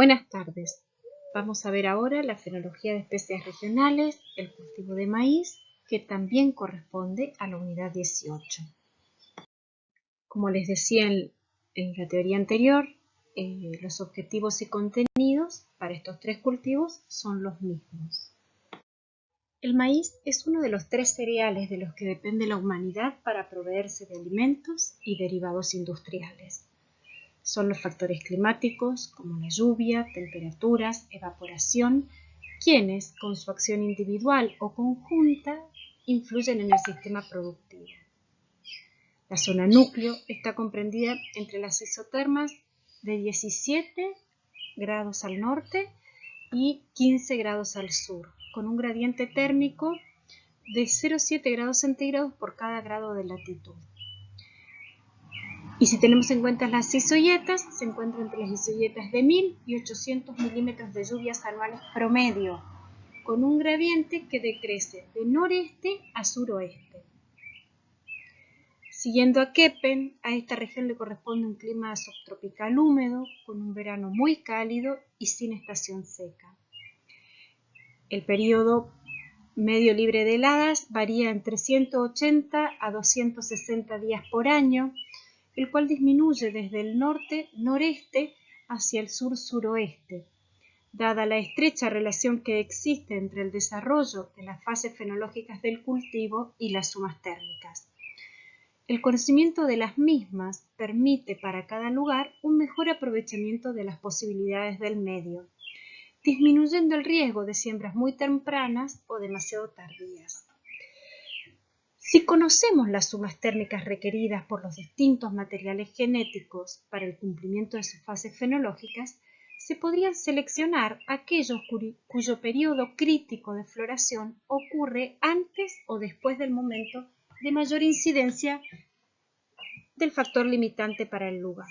Buenas tardes. Vamos a ver ahora la fenología de especies regionales, el cultivo de maíz, que también corresponde a la unidad 18. Como les decía en la teoría anterior, los objetivos y contenidos para estos tres cultivos son los mismos. El maíz es uno de los tres cereales de los que depende la humanidad para proveerse de alimentos y derivados industriales. Son los factores climáticos, como la lluvia, temperaturas, evaporación, quienes, con su acción individual o conjunta, influyen en el sistema productivo. La zona núcleo está comprendida entre las isotermas de 17 grados al norte y 15 grados al sur, con un gradiente térmico de 0,7 grados centígrados por cada grado de latitud. Y si tenemos en cuenta las isoyetas, se encuentran entre las isoyetas de 1000 y 800 milímetros de lluvias anuales promedio, con un gradiente que decrece de noreste a suroeste. Siguiendo a Köppen, a esta región le corresponde un clima subtropical húmedo, con un verano muy cálido y sin estación seca. El periodo medio libre de heladas varía entre 180 a 260 días por año, el cual disminuye desde el norte-noreste hacia el sur-suroeste, dada la estrecha relación que existe entre el desarrollo de las fases fenológicas del cultivo y las sumas térmicas. El conocimiento de las mismas permite para cada lugar un mejor aprovechamiento de las posibilidades del medio, disminuyendo el riesgo de siembras muy tempranas o demasiado tardías. Si conocemos las sumas térmicas requeridas por los distintos materiales genéticos para el cumplimiento de sus fases fenológicas, se podrían seleccionar aquellos cuyo periodo crítico de floración ocurre antes o después del momento de mayor incidencia del factor limitante para el lugar.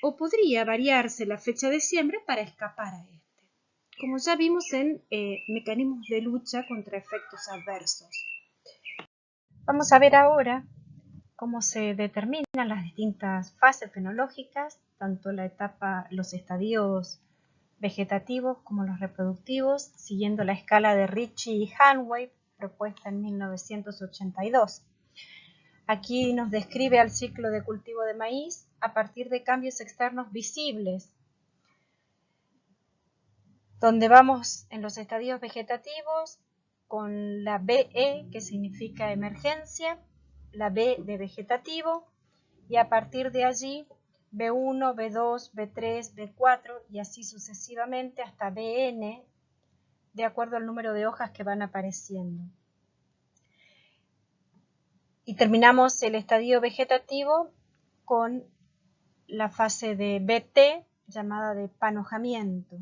O podría variarse la fecha de siembra para escapar a este, como ya vimos en mecanismos de lucha contra efectos adversos. Vamos a ver ahora cómo se determinan las distintas fases fenológicas, tanto los estadios vegetativos como los reproductivos, siguiendo la escala de Ritchie y Hanway, propuesta en 1982. Aquí nos describe el ciclo de cultivo de maíz a partir de cambios externos visibles, donde vamos en los estadios vegetativos con la BE, que significa emergencia, la B de vegetativo, y a partir de allí B1, B2, B3, B4 y así sucesivamente hasta BN, de acuerdo al número de hojas que van apareciendo. Y terminamos el estadio vegetativo con la fase de BT, llamada de panojamiento.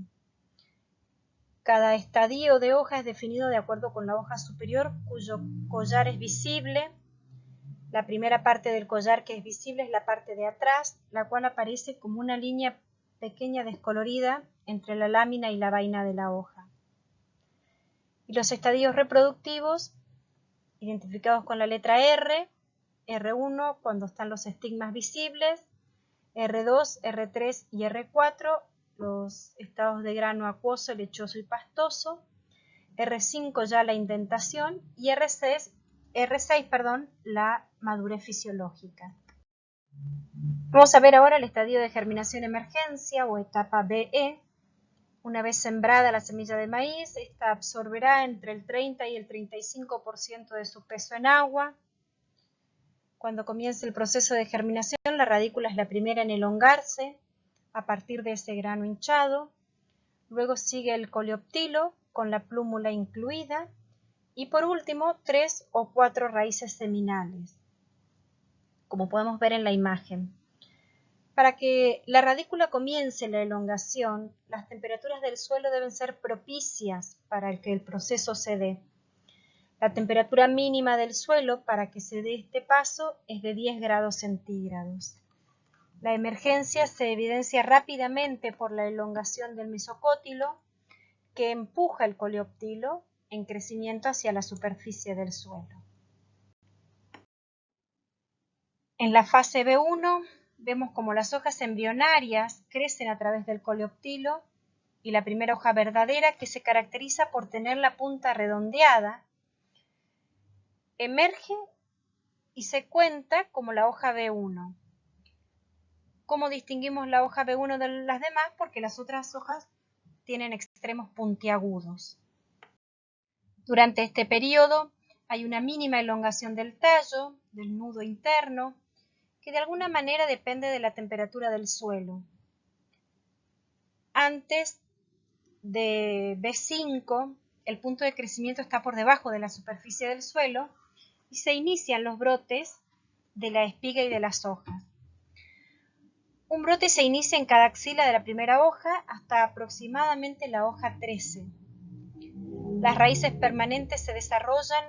Cada estadio de hoja es definido de acuerdo con la hoja superior, cuyo collar es visible. La primera parte del collar que es visible es la parte de atrás, la cual aparece como una línea pequeña descolorida entre la lámina y la vaina de la hoja. Y los estadios reproductivos, identificados con la letra R, R1 cuando están los estigmas visibles, R2, R3 y R4, los estados de grano acuoso, lechoso y pastoso, R5 ya la indentación y R6, la madurez fisiológica. Vamos a ver ahora el estadio de germinación emergencia o etapa BE. Una vez sembrada la semilla de maíz, esta absorberá entre el 30 y el 35% de su peso en agua. Cuando comience el proceso de germinación, la radícula es la primera en elongarse a partir de ese grano hinchado. Luego sigue el coleoptilo con la plúmula incluida y por último 3 o 4 raíces seminales, como podemos ver en la imagen. Para que la radícula comience la elongación, las temperaturas del suelo deben ser propicias para que el proceso se dé. La temperatura mínima del suelo para que se dé este paso es de 10 grados centígrados. La emergencia se evidencia rápidamente por la elongación del mesocótilo, que empuja el coleoptilo en crecimiento hacia la superficie del suelo. En la fase B1 vemos como las hojas embrionarias crecen a través del coleoptilo y la primera hoja verdadera, que se caracteriza por tener la punta redondeada, emerge y se cuenta como la hoja B1. ¿Cómo distinguimos la hoja B1 de las demás? Porque las otras hojas tienen extremos puntiagudos. Durante este periodo hay una mínima elongación del tallo, del nudo interno, que de alguna manera depende de la temperatura del suelo. Antes de B5, el punto de crecimiento está por debajo de la superficie del suelo y se inician los brotes de la espiga y de las hojas. Un brote se inicia en cada axila de la primera hoja hasta aproximadamente la hoja 13. Las raíces permanentes se desarrollan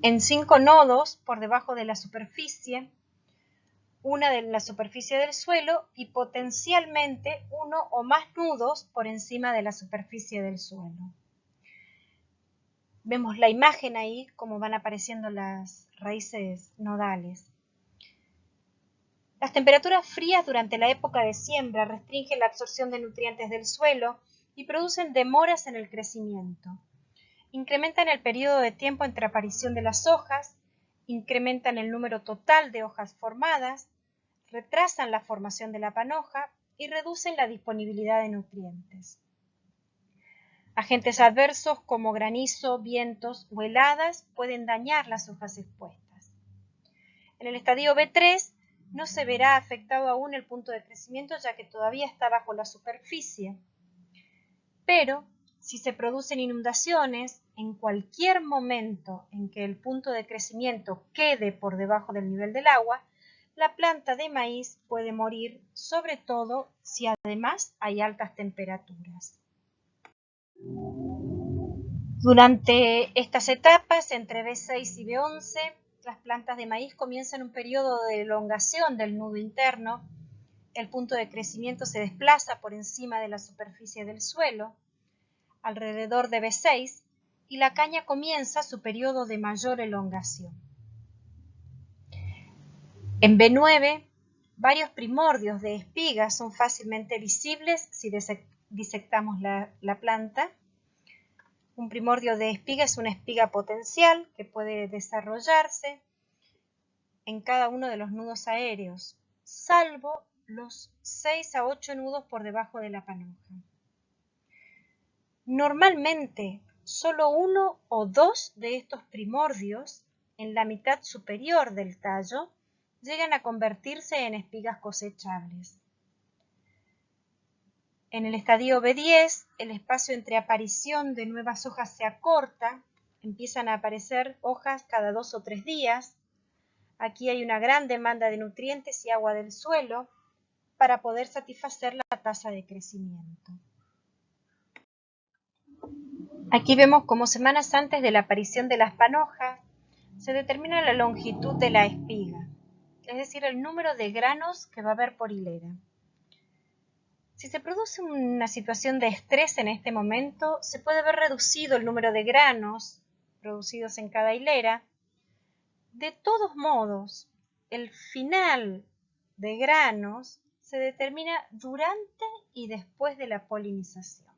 en 5 nodos por debajo de la superficie, una de la superficie del suelo y potencialmente uno o más nudos por encima de la superficie del suelo. Vemos la imagen ahí, cómo van apareciendo las raíces nodales. Las temperaturas frías durante la época de siembra restringen la absorción de nutrientes del suelo y producen demoras en el crecimiento. Incrementan el periodo de tiempo entre aparición de las hojas, incrementan el número total de hojas formadas, retrasan la formación de la panoja y reducen la disponibilidad de nutrientes. Agentes adversos como granizo, vientos o heladas pueden dañar las hojas expuestas. En el estadio B3 no se verá afectado aún el punto de crecimiento, ya que todavía está bajo la superficie. Pero si se producen inundaciones, en cualquier momento en que el punto de crecimiento quede por debajo del nivel del agua, la planta de maíz puede morir, sobre todo si además hay altas temperaturas. Durante estas etapas, entre B6 y B11, las plantas de maíz comienzan un periodo de elongación del nudo interno, el punto de crecimiento se desplaza por encima de la superficie del suelo, alrededor de B6, y la caña comienza su periodo de mayor elongación. En B9, varios primordios de espigas son fácilmente visibles si disectamos la planta. Un primordio de espiga es una espiga potencial que puede desarrollarse en cada uno de los nudos aéreos, salvo los 6 a 8 nudos por debajo de la panoja. Normalmente, solo uno o dos de estos primordios, en la mitad superior del tallo, llegan a convertirse en espigas cosechables. En el estadio B10, el espacio entre aparición de nuevas hojas se acorta, empiezan a aparecer hojas cada 2 o 3 días. Aquí hay una gran demanda de nutrientes y agua del suelo para poder satisfacer la tasa de crecimiento. Aquí vemos cómo semanas antes de la aparición de las panojas se determina la longitud de la espiga, es decir, el número de granos que va a haber por hilera. Si se produce una situación de estrés en este momento, se puede ver reducido el número de granos producidos en cada hilera. De todos modos, el final de granos se determina durante y después de la polinización.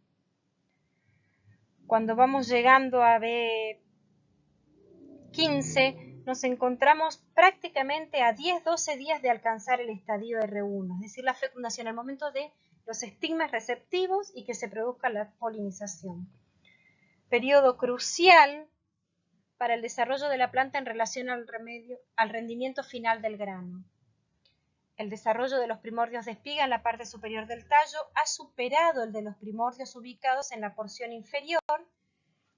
Cuando vamos llegando a B15, nos encontramos prácticamente a 10-12 días de alcanzar el estadio R1, es decir, la fecundación, el momento de los estigmas receptivos y que se produzca la polinización. Periodo crucial para el desarrollo de la planta en relación al rendimiento final del grano. El desarrollo de los primordios de espiga en la parte superior del tallo ha superado el de los primordios ubicados en la porción inferior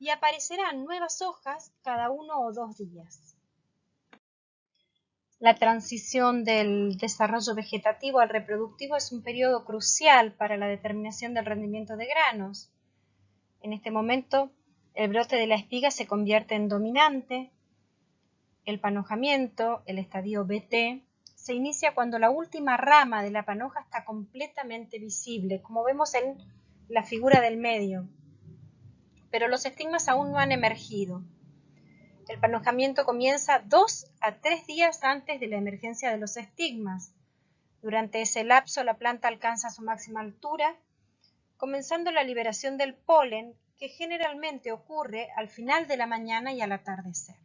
y aparecerán nuevas hojas cada 1 o 2 días. La transición del desarrollo vegetativo al reproductivo es un periodo crucial para la determinación del rendimiento de granos. En este momento, el brote de la espiga se convierte en dominante. El panojamiento, el estadio BT, se inicia cuando la última rama de la panoja está completamente visible, como vemos en la figura del medio. Pero los estigmas aún no han emergido. El panojamiento comienza 2 a 3 días antes de la emergencia de los estigmas. Durante ese lapso la planta alcanza su máxima altura, comenzando la liberación del polen, que generalmente ocurre al final de la mañana y al atardecer.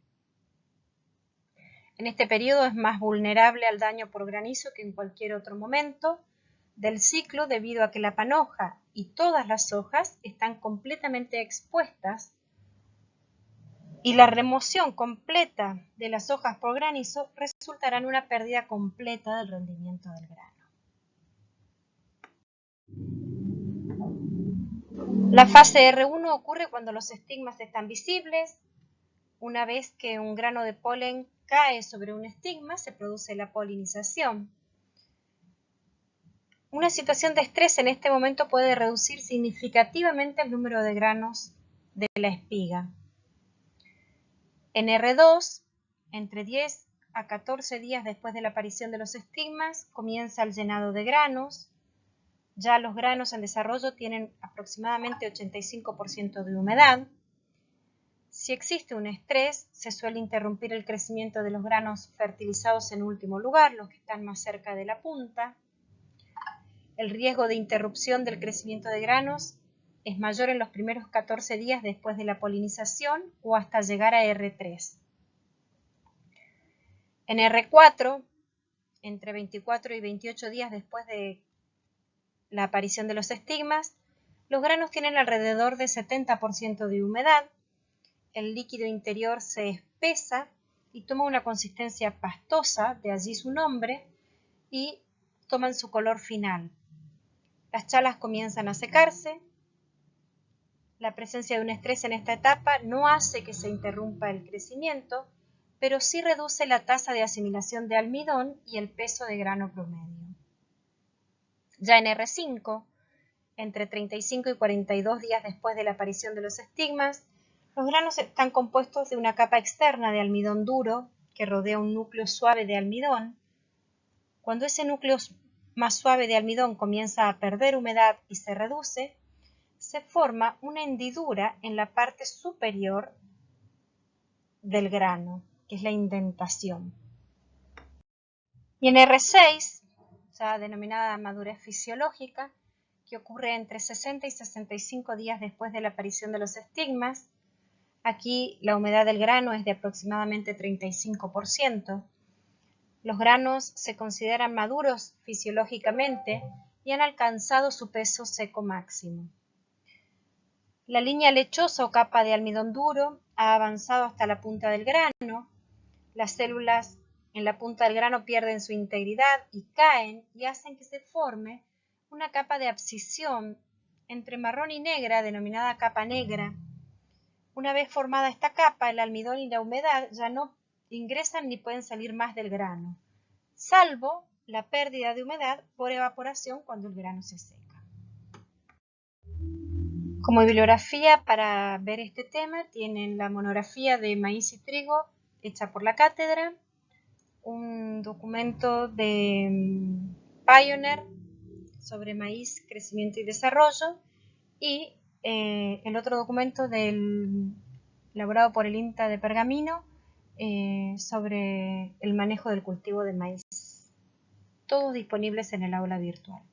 En este periodo es más vulnerable al daño por granizo que en cualquier otro momento del ciclo, debido a que la panoja y todas las hojas están completamente expuestas y la remoción completa de las hojas por granizo resultará en una pérdida completa del rendimiento del grano. La fase R1 ocurre cuando los estigmas están visibles. Una vez que un grano de polen cae sobre un estigma, se produce la polinización. Una situación de estrés en este momento puede reducir significativamente el número de granos de la espiga. En R2, entre 10 a 14 días después de la aparición de los estigmas, comienza el llenado de granos. Ya los granos en desarrollo tienen aproximadamente 85% de humedad. Si existe un estrés, se suele interrumpir el crecimiento de los granos fertilizados en último lugar, los que están más cerca de la punta. El riesgo de interrupción del crecimiento de granos es mayor en los primeros 14 días después de la polinización o hasta llegar a R3. En R4, entre 24 y 28 días después de la aparición de los estigmas, los granos tienen alrededor de 70% de humedad, el líquido interior se espesa y toma una consistencia pastosa, de allí su nombre, y toman su color final. Las chalas comienzan a secarse. La presencia de un estrés en esta etapa no hace que se interrumpa el crecimiento, pero sí reduce la tasa de asimilación de almidón y el peso de grano promedio. Ya en R5, entre 35 y 42 días después de la aparición de los estigmas, los granos están compuestos de una capa externa de almidón duro que rodea un núcleo suave de almidón. Cuando ese núcleo más suave de almidón comienza a perder humedad y se reduce, se forma una hendidura en la parte superior del grano, que es la indentación. Y en R6, ya denominada madurez fisiológica, que ocurre entre 60 y 65 días después de la aparición de los estigmas, aquí la humedad del grano es de aproximadamente 35%. Los granos se consideran maduros fisiológicamente y han alcanzado su peso seco máximo. La línea lechosa o capa de almidón duro ha avanzado hasta la punta del grano. Las células en la punta del grano pierden su integridad y caen y hacen que se forme una capa de abscisión entre marrón y negra, denominada capa negra. Una vez formada esta capa, el almidón y la humedad ya no ingresan ni pueden salir más del grano, salvo la pérdida de humedad por evaporación cuando el grano se seca. Como bibliografía para ver este tema tienen la monografía de maíz y trigo hecha por la cátedra, un documento de Pioneer sobre maíz, crecimiento y desarrollo, y el otro documento elaborado por el INTA de Pergamino sobre el manejo del cultivo de maíz, todos disponibles en el aula virtual.